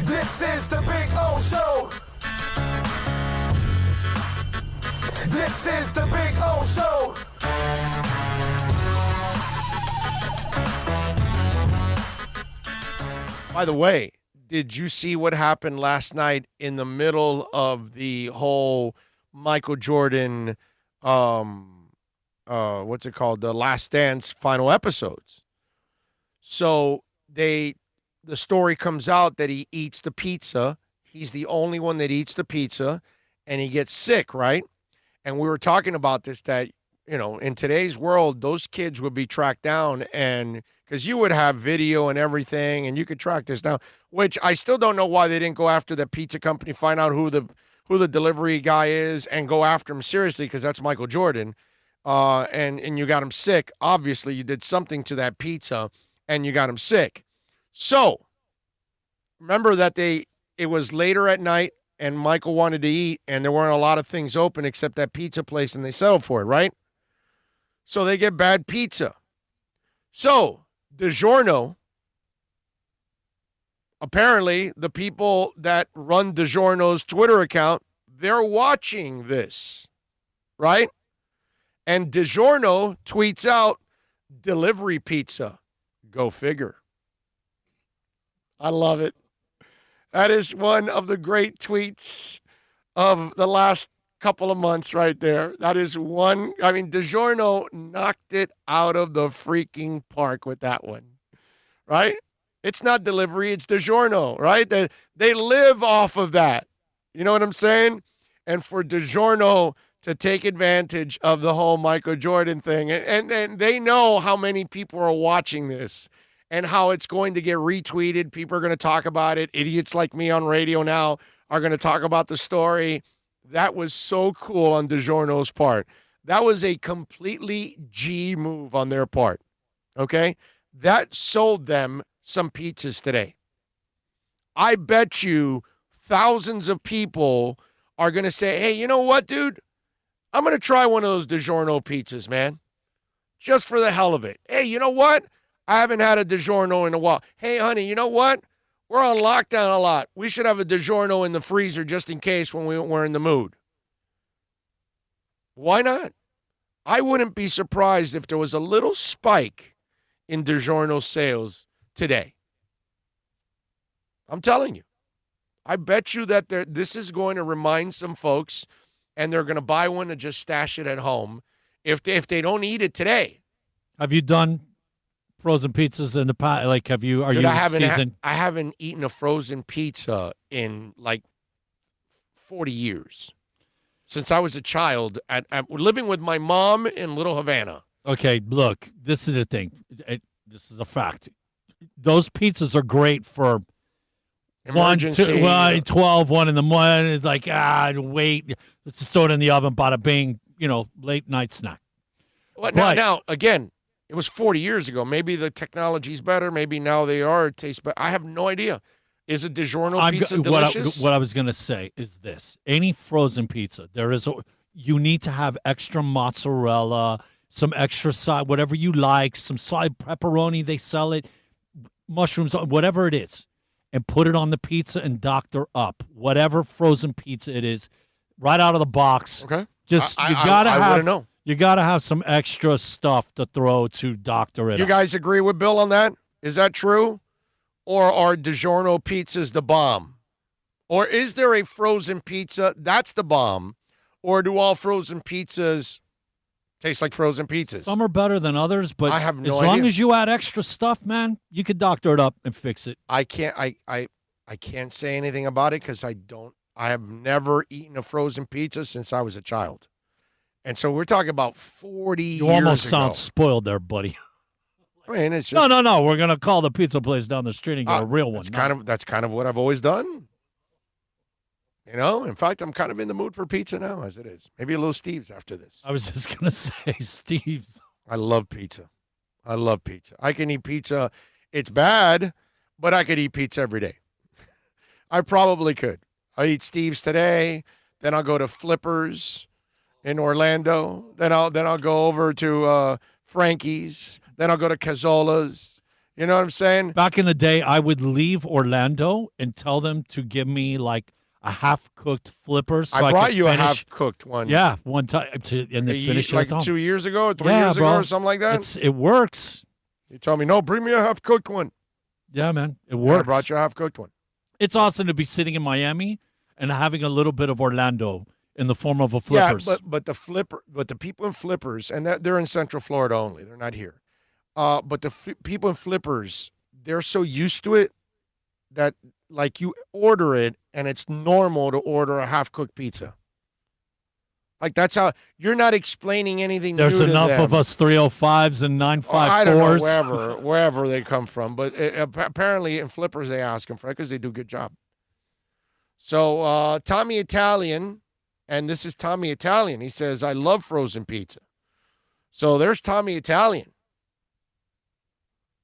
This is the Big O Show. This is the Big O Show. By the way, did you see what happened last night in the middle of the whole Michael Jordan, what's it called, the Last Dance final episodes? So the story comes out that he eats the pizza. He's the only one that eats the pizza, and he gets sick, right? And we were talking about this, that, you know, in today's world, those kids would be tracked down, and because you would have video and everything, and you could track this down, which I still don't know why they didn't go after the pizza company, find out who the delivery guy is, and go after him seriously, because that's Michael Jordan. And you got him sick. Obviously, you did something to that pizza, and you got him sick. So, remember that it was later at night, and Michael wanted to eat, and there weren't a lot of things open except that pizza place, and they settled for it, right? So they get bad pizza. So, DiGiorno, apparently the people that run DiGiorno's Twitter account, they're watching this, right? And DiGiorno tweets out, delivery pizza. Go figure. I love it. That is one of the great tweets of the last couple of months right there. That is one. I mean, DiGiorno knocked it out of the freaking park with that one, right? It's not delivery, it's DiGiorno, right? They live off of that. You know what I'm saying? And for DiGiorno to take advantage of the whole Michael Jordan thing, and they know how many people are watching this and how it's going to get retweeted. People are going to talk about it. Idiots like me on radio now are going to talk about the story. That was so cool on DiGiorno's part. That was a completely G move on their part, okay? That sold them some pizzas today. I bet you thousands of people are going to say, hey, you know what, dude? I'm going to try one of those DiGiorno pizzas, man, just for the hell of it. Hey, you know what? I haven't had a DiGiorno in a while. Hey, honey, you know what? We're on lockdown a lot. We should have a DiGiorno in the freezer just in case when we're in the mood. Why not? I wouldn't be surprised if there was a little spike in DiGiorno sales today. I'm telling you. I bet you that this is going to remind some folks, and they're going to buy one and just stash it at home if they don't eat it today. Have you done frozen pizzas in the past? Like, are you Dude, seasoned? I haven't eaten a frozen pizza in like 40 years. Since I was a child, living with my mom in Little Havana. Okay, look, this is the thing. This is a fact. Those pizzas are great for emergency. 12, 1 in the morning. It's like, wait. Let's just throw it in the oven, bada bing, late night snack. Well, now, again, it was 40 years ago. Maybe the technology's better. Maybe now they are taste better. I have no idea. Is a DiGiorno pizza delicious? What I was going to say is this. Any frozen pizza, you need to have extra mozzarella, some extra side, whatever you like, some side pepperoni, they sell it, mushrooms, whatever it is, and put it on the pizza and doctor up. Whatever frozen pizza it is, right out of the box. Okay. Just I wouldn't know. You got to have some extra stuff to throw to doctor it. You guys agree with Bill on that? Is that true? Or are DiGiorno pizzas the bomb? Or is there a frozen pizza that's the bomb? Or do all frozen pizzas taste like frozen pizzas? Some are better than others, but I have no as idea. long as you add extra stuff, man, you could doctor it up and fix it. I can't say anything about it because I have never eaten a frozen pizza since I was a child. And so we're talking about 40 years ago. You almost sound spoiled there, buddy. I mean, it's just no. We're gonna call the pizza place down the street and get a real one. That's kind of what I've always done. In fact, I'm kind of in the mood for pizza now, as it is. Maybe a little Steve's after this. I was just gonna say Steve's. I love pizza. I can eat pizza. It's bad, but I could eat pizza every day. I probably could. I eat Steve's today. Then I'll go to Flippers in Orlando. Then I'll go over to Frankie's. Then I'll go to Cazzola's. You know what I'm saying? Back in the day, I would leave Orlando and tell them to give me like a half-cooked flippers. So I brought could you finish. a half-cooked one. Yeah, one time, and they finish it like at home. 2 years ago or 3 Yeah, years bro. ago or something like that. It works. You told me, no, bring me a half-cooked one. Yeah, man, it And works. I brought you a half-cooked one. It's awesome to be sitting in Miami and having a little bit of Orlando in the form of a flippers. Yeah, but the people in flippers, and they're in Central Florida only. They're not here. But the people in flippers, they're so used to it that like you order it and it's normal to order a half-cooked pizza. Like that's how you're not explaining anything. There's new to enough them. of us 305s and 954s. I don't know wherever they come from, but apparently in flippers they ask them for it because they do a good job. So Tommy Italian, and this is Tommy Italian. He says, "I love frozen pizza." So there's Tommy Italian.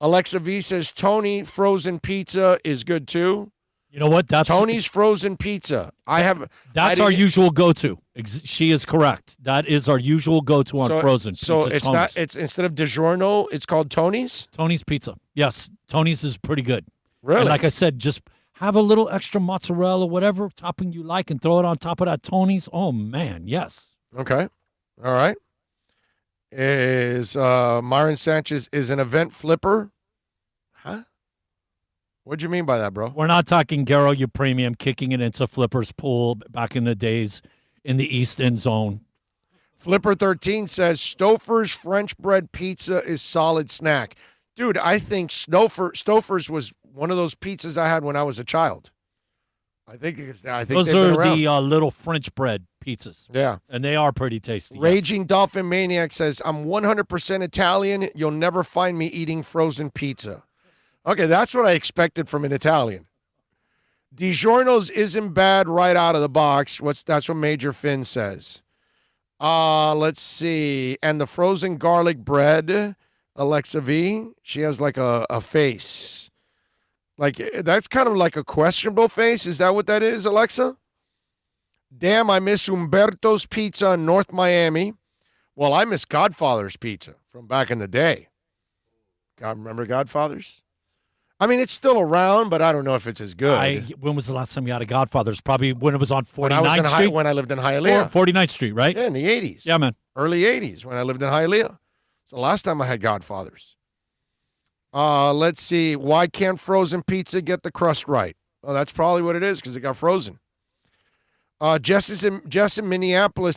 Alexa V says Tony frozen pizza is good too. You know what? That's Tony's frozen pizza. That's our usual go-to. She is correct. That is our usual go-to on frozen pizza. So it's Tony's. not. It's instead of DiGiorno, it's called Tony's. Tony's Pizza. Yes, Tony's is pretty good. Really? And like I said, just have a little extra mozzarella, whatever topping you like, and throw it on top of that Tony's. Oh man, yes. Okay. All right. Is Myron Sanchez is an event flipper? Huh? What'd you mean by that, bro? We're not talking Garo, you premium, kicking it into Flipper's pool back in the days in the East End zone. Flipper 13 says Stouffer's French bread pizza is solid snack. Dude, I think Stouffer's was one of those pizzas I had when I was a child. I think those are the little French bread pizzas. Yeah. And they are pretty tasty. Raging Dolphin Maniac says, I'm 100% Italian. You'll never find me eating frozen pizza. Okay, that's what I expected from an Italian. DiGiorno's isn't bad right out of the box. That's what Major Finn says. Let's see. And the frozen garlic bread, Alexa V, she has like a face. Like, that's kind of like a questionable face. Is that what that is, Alexa? Damn, I miss Umberto's Pizza in North Miami. Well, I miss Godfather's Pizza from back in the day. Remember Godfather's? I mean, it's still around, but I don't know if it's as good. When was the last time you had a Godfather's? Probably when it was on 49th Street? When I lived in Hialeah. 49th Street, right? Yeah, in the 80s. Yeah, man. Early 80s when I lived in Hialeah. It's the last time I had Godfather's. Let's see. Why can't frozen pizza get the crust right? Well, that's probably what it is because it got frozen. Jesse in Minneapolis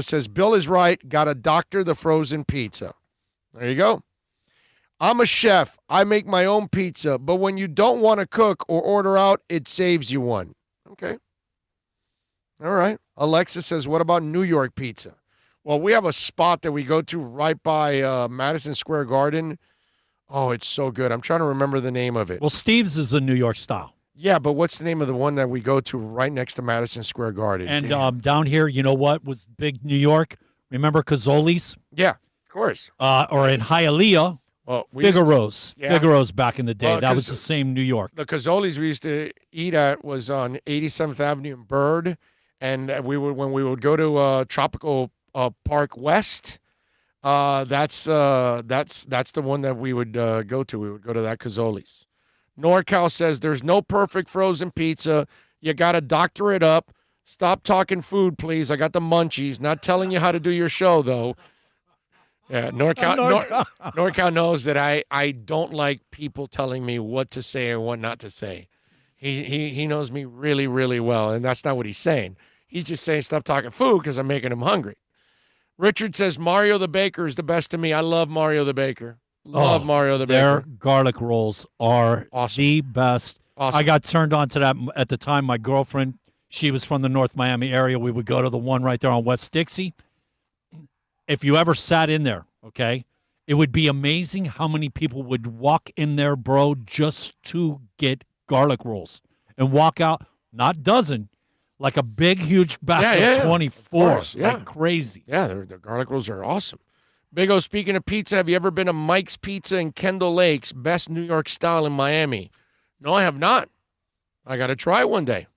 says, Bill is right. Got to doctor the frozen pizza. There you go. I'm a chef. I make my own pizza. But when you don't want to cook or order out, it saves you one. Okay. All right. Alexa says, what about New York pizza? Well, we have a spot that we go to right by Madison Square Garden. Oh, it's so good. I'm trying to remember the name of it. Well, Steve's is a New York style. Yeah, but what's the name of the one that we go to right next to Madison Square Garden? And down here, you know what was big New York? Remember Cazzoli's? Yeah, of course. Or in Hialeah, Figaro's. Yeah. Figaro's back in the day. Well, that was the same New York. The Cazzoli's we used to eat at was on 87th Avenue in Bird, and when we would go to Tropical Park West. That's the one that we would go to. We would go to that Cazzoli's. NorCal says there's no perfect frozen pizza. You got to doctor it up. Stop talking food, please. I got the munchies. Not telling you how to do your show, though. Yeah, NorCal knows that I don't like people telling me what to say or what not to say. He knows me really, really well, and that's not what he's saying. He's just saying stop talking food because I'm making him hungry. Richard says Mario the Baker is the best to me. I love Mario the Baker. Love Mario the Baker. Their garlic rolls are awesome. The best. Awesome. I got turned on to that at the time. My girlfriend, she was from the North Miami area. We would go to the one right there on West Dixie. If you ever sat in there, okay, it would be amazing how many people would walk in there, bro, just to get garlic rolls and walk out, not dozen, like a big, huge bag of 24. Like crazy. Yeah, their garlic rolls are awesome. Big O, speaking of pizza, have you ever been to Mike's Pizza in Kendall Lakes? Best New York style in Miami. No, I have not. I got to try one day.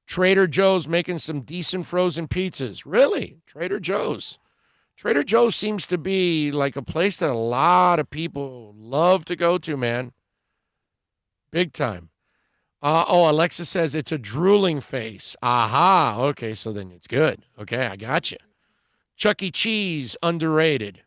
Trader Joe's making some decent frozen pizzas. Really? Trader Joe's. Trader Joe's seems to be like a place that a lot of people love to go to, man. Big time. Alexa says it's a drooling face. Aha. Okay, so then it's good. Okay, I got you. Chuck E. Cheese, underrated.